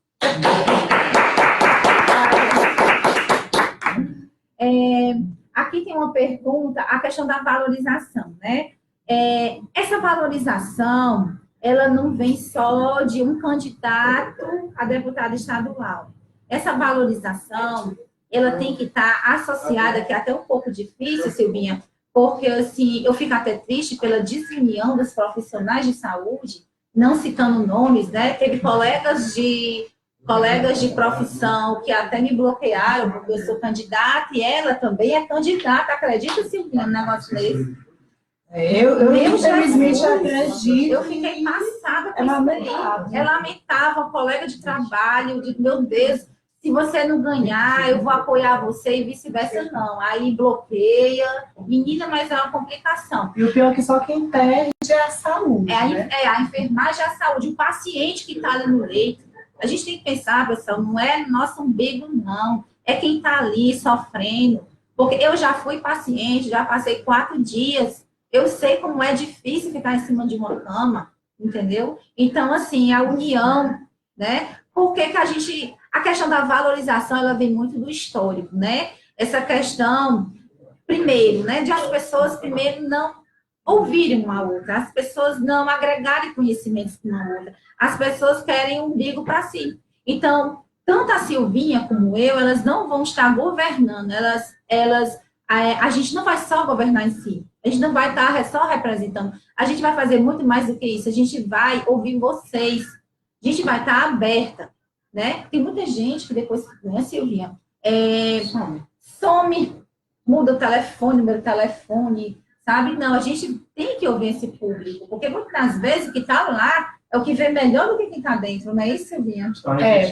Aqui tem uma pergunta, a questão da valorização, né? Essa valorização, ela não vem só de um candidato a deputado estadual. Essa valorização, ela tem que estar associada, que é até um pouco difícil, Silvinha, porque assim, eu fico até triste pela desunião dos profissionais de saúde, não citando nomes, né? Teve colegas de profissão que até me bloquearam, porque eu sou candidata, e ela também é candidata, acredita, Silvinha, no negócio desse? Eu infelizmente acredito. Eu fiquei passada com É isso lamentável. daí. É lamentável, um colega de trabalho, eu digo, meu Deus, se você não ganhar, eu vou apoiar você e vice-versa, não. Aí bloqueia. Menina, mas é uma complicação. E o pior é que só quem perde é a saúde, né? A enfermagem e a saúde, o paciente que está ali no leito. A gente tem que pensar, pessoal, não é nosso umbigo, não. É quem está ali sofrendo. Porque eu já fui paciente, já passei 4 dias. Eu sei como é difícil ficar em cima de uma cama, entendeu? Então, assim, a união, né? Por que que a questão da valorização, ela vem muito do histórico, né? Essa questão, primeiro, né? De as pessoas, primeiro, não ouvirem uma outra, as pessoas não agregarem conhecimentos com uma outra, as pessoas querem um umbigo para si. Então, tanto a Silvinha como eu, elas não vão estar governando, a gente não vai só governar em si, a gente não vai estar só representando, a gente vai fazer muito mais do que isso, a gente vai ouvir vocês, a gente vai estar aberta, né? Tem muita gente que depois, né, Silvinha, some, muda o telefone, número do telefone, sabe? Não, a gente tem que ouvir esse público, porque muitas vezes o que está lá é o que vê melhor do que quem está dentro, não é isso, Silvinha?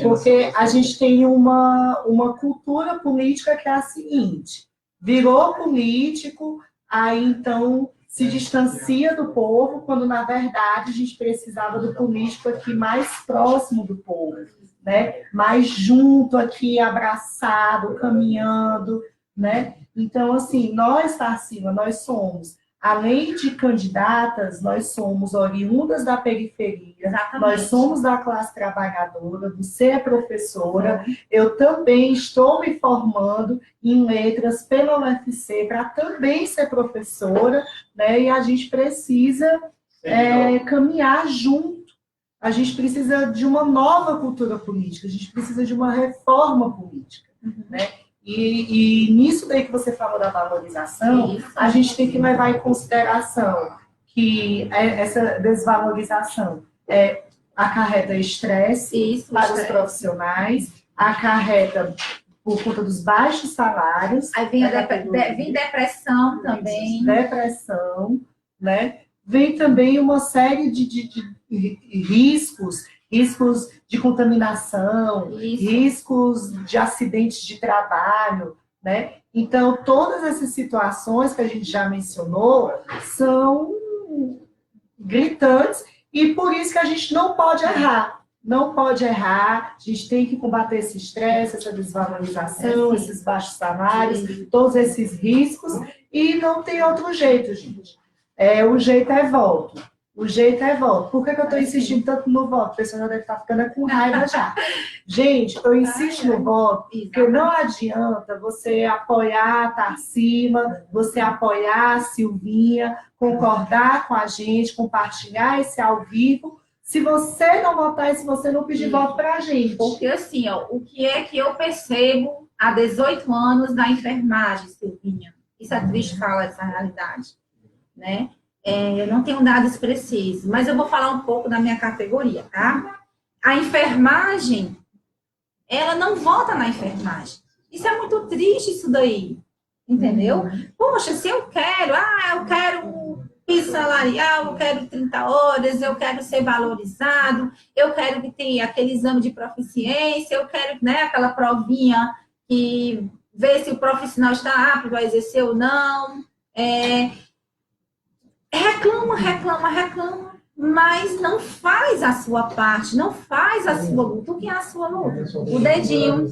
Porque a gente tem uma cultura política que é a seguinte: virou político, aí então se distancia do povo, quando na verdade a gente precisava do político aqui mais próximo do povo, né? Mais junto aqui, abraçado, caminhando, né? Então, assim, nós, Tarsila, nós somos, além de candidatas, nós somos oriundas da periferia, Exatamente. Nós somos da classe trabalhadora, você é professora, eu também estou me formando em letras pela UFC para também ser professora, né? E a gente precisa caminhar junto. A gente precisa de uma nova cultura política, a gente precisa de uma reforma política, né? E nisso daí que você falou da valorização, a gente tem que levar em consideração que essa desvalorização acarreta estresse para os profissionais, acarreta por conta dos baixos salários. Aí vem depressão também. Depressão, né? Vem também uma série de riscos de contaminação, riscos de acidentes de trabalho, né? Então, todas essas situações que a gente já mencionou são gritantes e por isso que a gente não pode errar. Não pode errar, a gente tem que combater esse estresse, essa desvalorização, esses baixos salários, todos esses riscos, e não tem outro jeito, gente. O jeito é voto. O jeito é voto. Por que eu estou insistindo tanto no voto? A pessoa já deve estar ficando com raiva já. Gente, eu insisto no voto, porque não adianta você apoiar a Tarsila, você apoiar a Silvinha, concordar com a gente, compartilhar esse ao vivo, se você não votar e se você não pedir voto para a gente. Porque assim, o que é que eu percebo há 18 anos da enfermagem, Silvinha? Isso é triste falar essa realidade, né? Eu não tenho dados precisos, mas eu vou falar um pouco da minha categoria, tá? A enfermagem, ela não vota na enfermagem. Isso é muito triste, isso daí, entendeu? Poxa, se eu quero um piso salarial, eu quero 30 horas, eu quero ser valorizado, eu quero que tenha aquele exame de proficiência, eu quero, né, aquela provinha que vê se o profissional está apto a exercer ou não. Reclama, mas não faz a sua parte, não faz a sua luta. O que é a sua luta? O dedinho,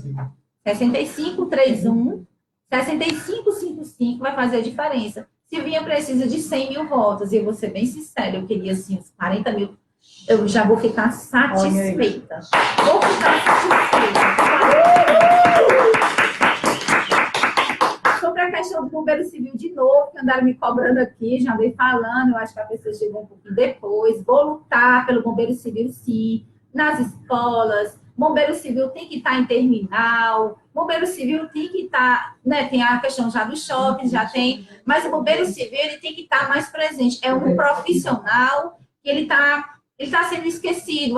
6531, 6555 vai fazer a diferença. Silvinha precisa de 100 mil votos, e eu vou ser bem sincera, eu queria assim, uns 40 mil, eu já vou ficar satisfeita. Vou ficar satisfeita. Sobre a questão do bombeiro civil de novo, que andaram me cobrando aqui, já andei falando, eu acho que a pessoa chegou um pouquinho depois. Vou lutar pelo bombeiro civil, sim, nas escolas. Bombeiro civil tem que estar em terminal, bombeiro civil tem que estar, né, tem a questão já do shopping, já tem, mas o bombeiro civil ele tem que estar mais presente. É um profissional que ele está sendo esquecido.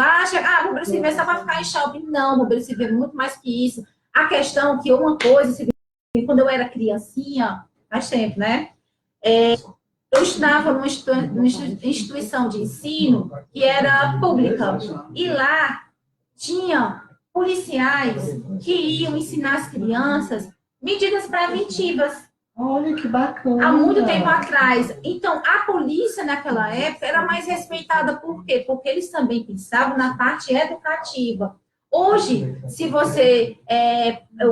Bombeiro civil é só para ficar em shopping. Não, bombeiro civil é muito mais que isso. A questão que uma coisa, quando eu era criancinha, faz tempo, né? Eu estudava numa instituição de ensino que era pública. E lá tinha policiais que iam ensinar as crianças medidas preventivas. Olha que bacana. Há muito tempo atrás. Então, a polícia naquela época era mais respeitada. Por quê? Porque eles também pensavam na parte educativa. Hoje, se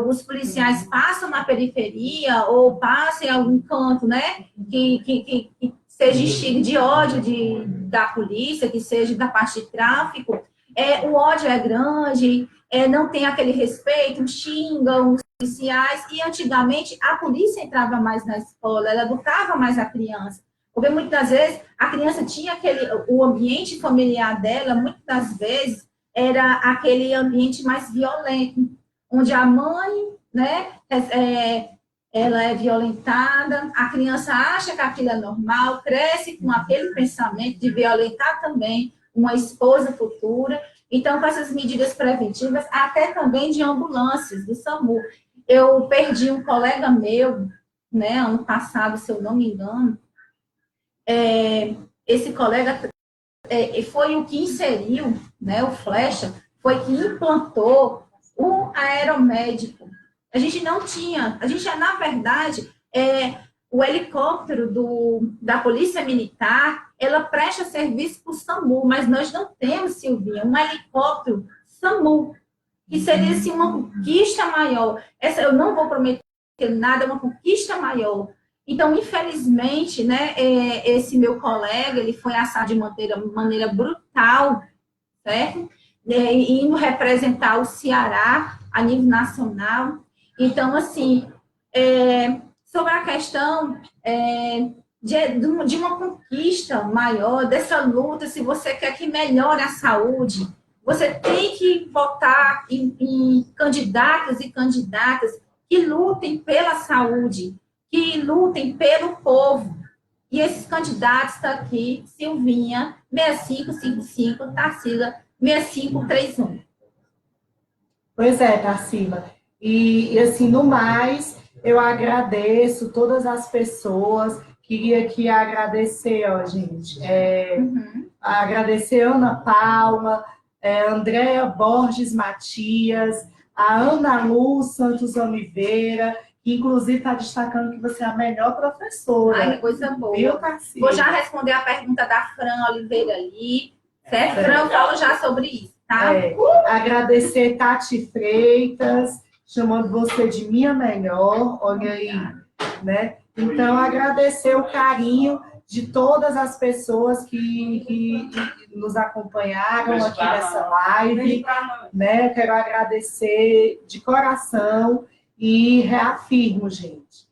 os policiais passam na periferia ou passam em algum canto, né, que seja estilo de ódio da polícia, que seja da parte de tráfico, o ódio é grande, não tem aquele respeito, xingam os policiais, e antigamente a polícia entrava mais na escola, ela educava mais a criança. Porque muitas das vezes a criança tinha o ambiente familiar dela, muitas das vezes, era aquele ambiente mais violento, onde a mãe, né, ela é violentada, a criança acha que aquilo é normal, cresce com aquele pensamento de violentar também uma esposa futura. Então, com essas medidas preventivas, até também de ambulâncias, do SAMU. Eu perdi um colega meu, né, ano passado, se eu não me engano. Esse colega foi o que inseriu, né, o Flecha, foi que implantou o aeromédico. A gente, na verdade, o helicóptero da Polícia Militar, ela presta serviço para o SAMU, mas nós não temos, Silvinha, um helicóptero SAMU, que seria assim, uma conquista maior. Essa eu não vou prometer nada, é uma conquista maior. Então, infelizmente, né, esse meu colega, ele foi assado de maneira brutal, certo? Indo representar o Ceará a nível nacional. Então, assim, sobre a questão de uma conquista maior, dessa luta, se você quer que melhore a saúde, você tem que votar em candidatos e candidatas que lutem pela saúde, que lutem pelo povo. E esses candidatos estão aqui, Silvinha, 6555, Tarsila, 6531. Pois é, Tarsila. E assim, no mais, eu agradeço todas as pessoas. Queria aqui agradecer, gente. Agradecer a Ana Paula, Andréa Borges Matias, a Ana Lu Santos Oliveira, que inclusive está destacando que você é a melhor professora. Ai, que coisa boa. Viu, Tarsila? Vou já responder a pergunta da Fran Oliveira ali, certo? Fran, eu falo já sobre isso, tá? Agradecer Tati Freitas, chamando você de minha melhor, olha aí, né? Então, agradecer o carinho de todas as pessoas que nos acompanharam aqui nessa live, né? Quero agradecer de coração e reafirmo, gente,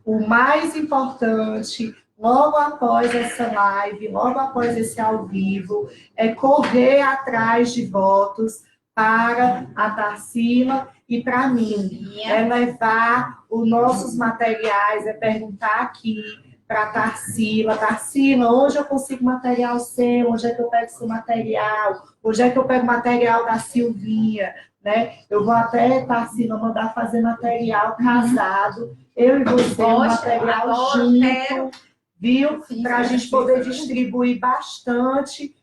o mais importante, logo após essa live, logo após esse ao vivo, é correr atrás de votos para a Tarsila e para mim. É levar os nossos materiais, é perguntar aqui para a Tarsila, Tarsila, onde eu consigo material seu? Onde é que eu pego seu material? Onde é que eu pego material da Silvinha? Né? Eu vou até, Tarsila, mandar fazer material casado, eu e você, material junto, viu? Para a gente poder distribuir bastante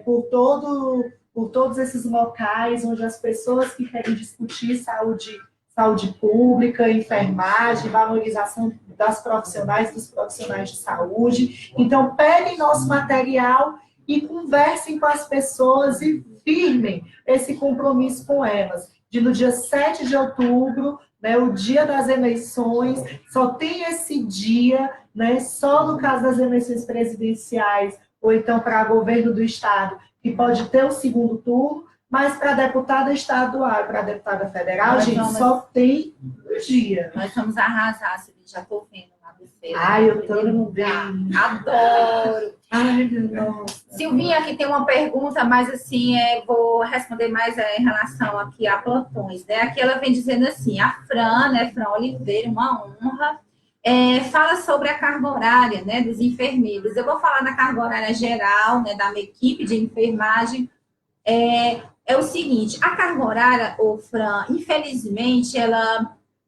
por todos esses locais onde as pessoas que querem discutir saúde pública, enfermagem, valorização das profissionais, dos profissionais de saúde. Então, peguem nosso material e conversem com as pessoas e firmem esse compromisso com elas. No dia 7 de outubro, né, o dia das eleições, só tem esse dia, né, só no caso das eleições presidenciais, ou então para governo do Estado, que pode ter o segundo turno, mas para deputada estadual e para deputada federal, gente, só tem dia. Nós vamos arrasar, Silvinha, já estou vendo lá você. Ai, eu tô Primeiro no lugar. bem. Adoro. Ai, nossa. Silvinha, aqui tem uma pergunta, mas assim, vou responder mais em relação aqui a plantões, né? Aqui ela vem dizendo assim, a Fran, né, Fran Oliveira, uma honra, fala sobre a carga horária, né, dos enfermeiros. Eu vou falar na carga horária geral, né, da minha equipe de enfermagem. É o seguinte, a carga horária, Fran, infelizmente,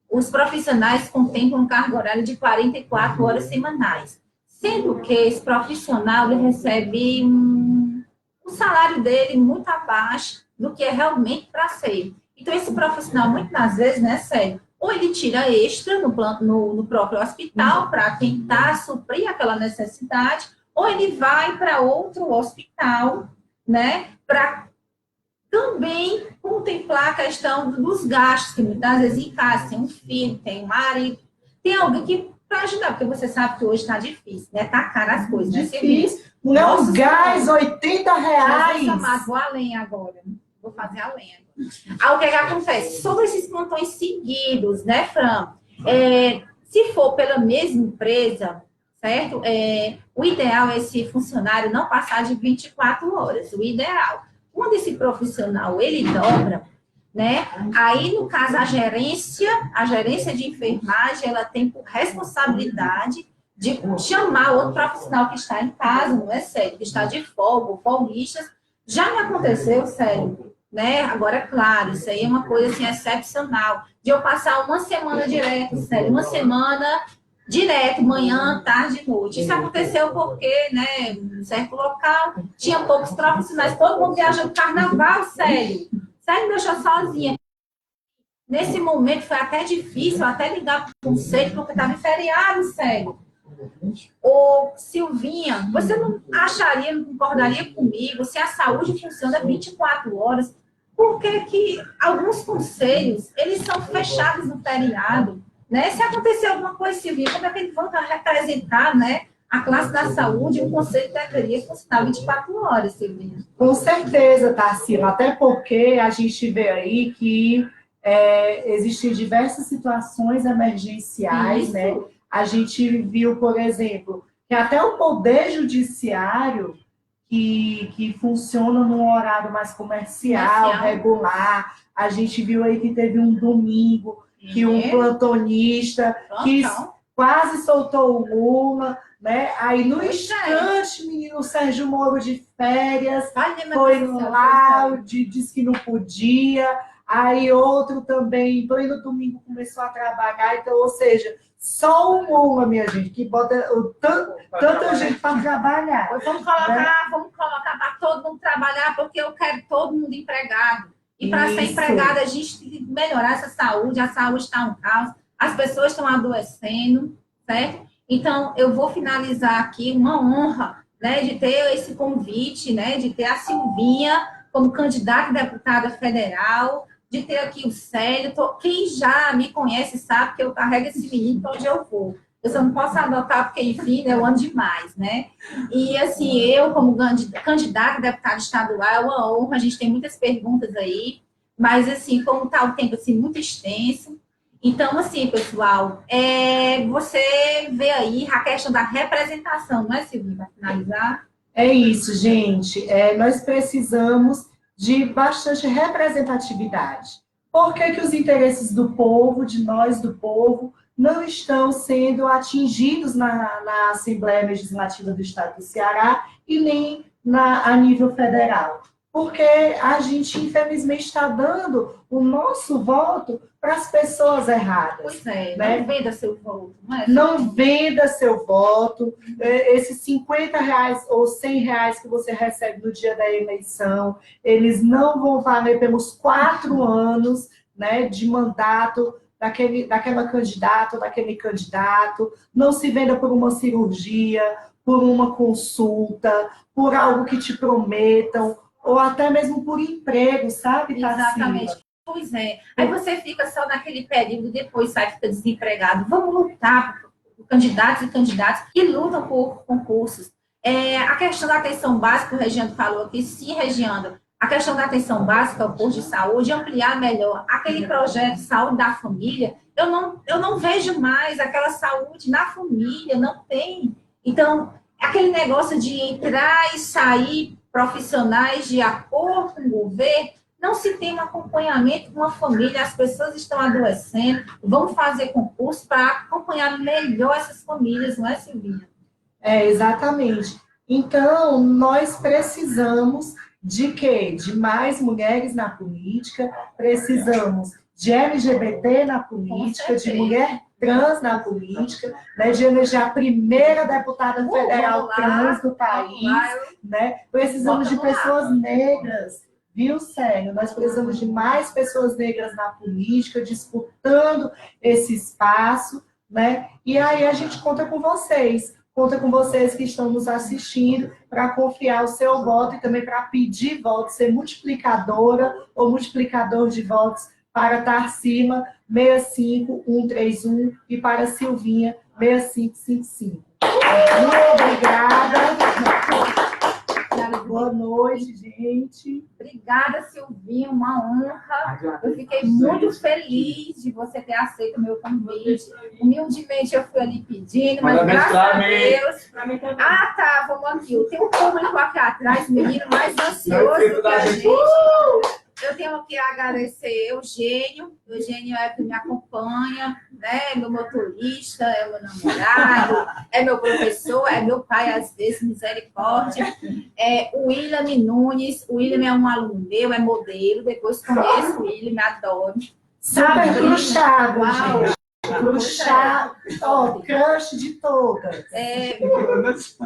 os profissionais contemplam carga horária de 44 horas semanais. Sendo que esse profissional ele recebe o salário dele muito abaixo do que é realmente para ser. Então, esse profissional, muitas vezes, né, sério, ou ele tira extra no próprio hospital para tentar suprir aquela necessidade, ou ele vai para outro hospital, né, para também contemplar a questão dos gastos, que muitas vezes em casa tem um filho, tem um marido, tem alguém que para ajudar, porque você sabe que hoje está difícil, né? Tá caro as coisas, né? Difícil. Não, gás, R$ 80. Vou além agora. Vou fazer a lenha. Aí o que acontece? Sobre esses plantões seguidos, né, Fran? Se for pela mesma empresa, certo? O ideal é esse funcionário não passar de 24 horas. O ideal. Quando esse profissional, ele dobra, né? Aí, no caso, a gerência de enfermagem, ela tem por responsabilidade de chamar outro profissional que está em casa, não é sério, que está de folga, folguistas. Já me aconteceu, sério, né? Agora, claro, isso aí é uma coisa assim, excepcional, de eu passar uma semana direto, sério, uma semana direto, manhã, tarde e noite. Isso aconteceu porque, né, em certo local, tinha poucos profissionais, todo mundo viajando carnaval, sério. Sério, me deixou sozinha. Nesse momento foi até difícil, até ligar para o conselho, porque estava em feriado, sério. Ô, Silvinha, você não acharia, não concordaria comigo, se a saúde funciona 24 horas, por que alguns conselhos, eles são fechados no feriado, né? Se acontecer alguma coisa, Silvinha, como é que eles vão representar, né, a classe da saúde? O conselho deveria funcionar 24 horas, Silvinha. Com certeza, Tarsila, até porque a gente vê aí que existem diversas situações emergenciais, né? A gente viu, por exemplo, que até o Poder Judiciário, que funciona num horário mais comercial, regular, a gente viu aí que teve um domingo que um plantonista quase soltou o Lula, né? Aí, no instante, menino Sérgio Moro de férias, foi lá, disse que não podia. Aí, outro também, em pleno domingo, começou a trabalhar. Então, ou seja, só o Lula, minha gente, que bota tanta gente para trabalhar. Vamos colocar para todo mundo trabalhar, porque eu quero todo mundo empregado. E para ser empregado, a gente tem que melhorar essa saúde. A saúde está um caos, as pessoas estão adoecendo, certo? Então, eu vou finalizar aqui, uma honra, né, de ter esse convite, né, de ter a Silvinha como candidata a deputada federal, de ter aqui o Célio. Quem já me conhece sabe que eu carrego esse menino para onde eu vou. Eu só não posso adotar porque, enfim, né, eu ando demais, né? E, assim, eu, como candidata a deputada estadual, é uma honra. A gente tem muitas perguntas aí, mas, assim, como está o tempo, assim, muito extenso. Então, assim, pessoal, você vê aí a questão da representação, não é, Silvia, para finalizar? É isso, gente. Nós precisamos de bastante representatividade. Por que os interesses do povo, de nós, do povo, não estão sendo atingidos na Assembleia Legislativa do Estado do Ceará e nem a nível federal? Porque a gente, infelizmente, está dando o nosso voto para as pessoas erradas. Pois é, né? Não venda seu voto. Não venda seu voto. Esses R$50 ou R$100 que você recebe no dia da eleição, eles não vão valer pelos 4 anos, né, de mandato daquela candidata ou daquele candidato. Não se venda por uma cirurgia, por uma consulta, por algo que te prometam, ou até mesmo por emprego, sabe, Tarsila? Exatamente. Pois é. Aí você fica só naquele período, depois sai, fica desempregado. Vamos lutar por candidatos e candidatas que lutam por concursos. A questão da atenção básica, o Regiano falou aqui, sim, Regiano, a questão da atenção básica, o posto de saúde, ampliar melhor aquele projeto de saúde da família. Eu não vejo mais aquela saúde na família, não tem. Então, aquele negócio de entrar e sair profissionais de acordo com o governo, não se tem um acompanhamento com uma família, as pessoas estão adoecendo, vamos fazer concurso para acompanhar melhor essas famílias, não é, Silvinha? Exatamente. Então, nós precisamos de quê? De mais mulheres na política, precisamos de LGBT na política, de mulher trans na política, né, de eleger a primeira deputada federal trans do país, né? Precisamos de pessoas negras, viu, Célio? Nós precisamos de mais pessoas negras na política, disputando esse espaço, né? E aí a gente conta com vocês que estão nos assistindo, para confiar o seu voto e também para pedir voto, ser multiplicadora ou multiplicador de votos para Tarsila 65131 e para Silvinha 6555. Muito obrigada. Boa noite, gente. Obrigada, Silvinha, uma honra. Eu fiquei muito feliz de você ter aceito o meu convite. Humildemente eu fui ali pedindo, mas graças a Deus. Ah, tá, vamos aqui. Tem um público aqui atrás, menino mais ansioso que a gente. Eu tenho que agradecer Eugênio. Eugênio é que me acompanha, né? É meu motorista, é meu namorado, é meu professor, é meu pai, às vezes, misericórdia. O William Nunes. O William é um aluno meu, é modelo. Depois conheço o William, adoro. Super bruxado, gente. Bruxado, crush de todas.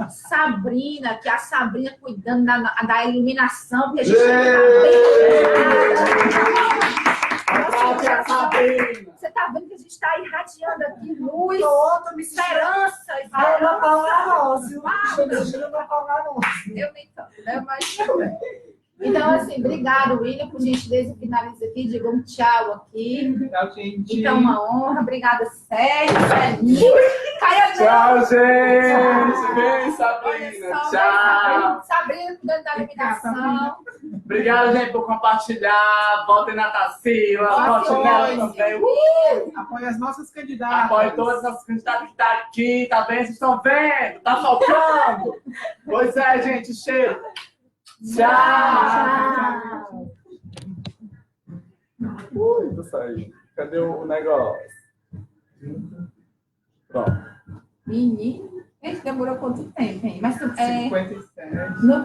Sabrina, que a Sabrina cuidando da iluminação, porque a gente Você está vendo que a gente está irradiando aqui luz, esperança. Ana Paula Rosa. Eu nem tanto, né? Mas então, assim, obrigado, William, por gentileza, finaliza aqui, diga um tchau aqui. Tchau, gente. Então, uma honra. Obrigada, Sérgio. Tchau, gente. Vem, Sabrina. Tchau. Sabrina, cuidando da iluminação. Obrigado, gente, por compartilhar. Votem na Tarsila. Votem nela também. Apoie as nossas candidatas. Apoie todas as nossas candidatas que estão aqui, tá bem? Vocês estão vendo? Tá faltando? Pois é, gente. Cheiro. Tchau! Tô saindo. Cadê o negócio? Pronto. Menino, demorou quanto tempo, hein? Mas 57.